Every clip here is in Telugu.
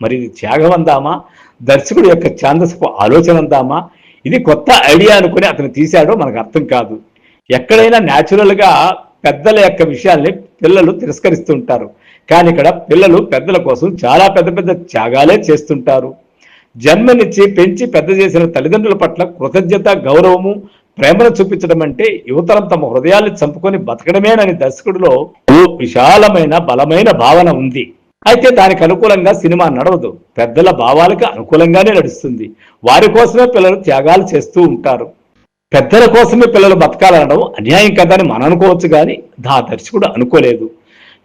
మరి ఇది త్యాగం అందామా, దర్శకుడు యొక్క ఛాందసపు ఆలోచన అందామా? ఇది కొత్త ఐడియా అనుకుని అతను తీశాడో మనకు అర్థం కాదు. ఎక్కడైనా న్యాచురల్గా పెద్దల యొక్క విషయాల్ని పిల్లలు తిరస్కరిస్తుంటారు. కానీ ఇక్కడ పిల్లలు పెద్దల కోసం చాలా పెద్ద పెద్ద త్యాగాలే చేస్తుంటారు. జన్మనిచ్చి పెంచి పెద్ద చేసిన తల్లిదండ్రుల పట్ల కృతజ్ఞత, గౌరవము, ప్రేమను చూపించడం అంటే యువతరం తమ హృదయాన్ని చంపుకొని బతకడమేనని దర్శకుడిలో ఓ విశాలమైన బలమైన భావన ఉంది. అయితే దానికి అనుకూలంగా సినిమా నడవదు. పెద్దల భావాలకు అనుకూలంగానే నడుస్తుంది. వారి కోసమే పిల్లలు త్యాగాలు చేస్తూ ఉంటారు. పెద్దల కోసమే పిల్లలు బతకాలనడం అన్యాయం కదా అని మనం అనుకోవచ్చు, కానీ దర్శకుడు అనుకోలేదు.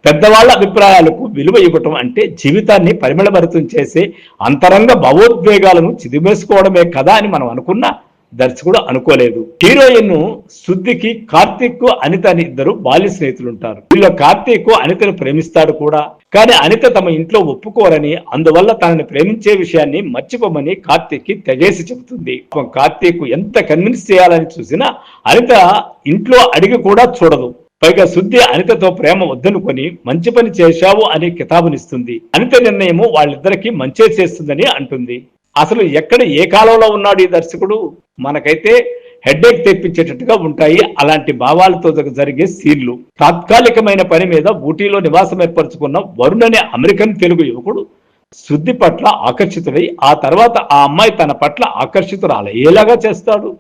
పెద్దవాళ్ల అభిప్రాయాలకు విలువ ఇవ్వటం అంటే జీవితాన్ని పరిమళభరితం చేసే అంతరంగ భావోద్వేగాలను చిదిమేసుకోవడమే కదా అని మనం అనుకున్నా దర్శకుడు అనుకోలేదు. హీరోయిన్ శుద్ధికి కార్తీక్ అనిత అని ఇద్దరు బాల్య స్నేహితులు ఉంటారు. వీళ్ళ కార్తీక్ అనితను ప్రేమిస్తాడు కూడా. కానీ అనిత తమ ఇంట్లో ఒప్పుకోరని, అందువల్ల తనని ప్రేమించే విషయాన్ని మర్చిపోమని కార్తీక్ కి తెగేసి చెబుతుంది. కార్తీక్ ఎంత కన్విన్స్ చేయాలని చూసినా అనిత ఇంట్లో అడిగి కూడా చూడదు. పైగా శుద్ధి అనితతో ప్రేమ వద్దనుకొని మంచి పని చేశావు అని కితాబునిస్తుంది. అనిత నిర్ణయము వాళ్ళిద్దరికి మంచే చేస్తుందని అంటుంది. అసలు ఎక్కడ ఏ కాలంలో ఉన్నాడు ఈ దర్శకుడు? మనకైతే హెడ్ఏక్ తెప్పించేటట్టుగా ఉంటాయి అలాంటి భావాలతో జరిగే సీన్లు. తాత్కాలికమైన పని మీద ఊటీలో నివాసం ఏర్పరచుకున్న వరుణ్ అనే అమెరికన్ తెలుగు యువకుడు శుద్ధి పట్ల ఆకర్షితుడై ఆ తర్వాత ఆ అమ్మాయి తన పట్ల ఆకర్షితురాలయ్యేలాగా చేస్తాడు.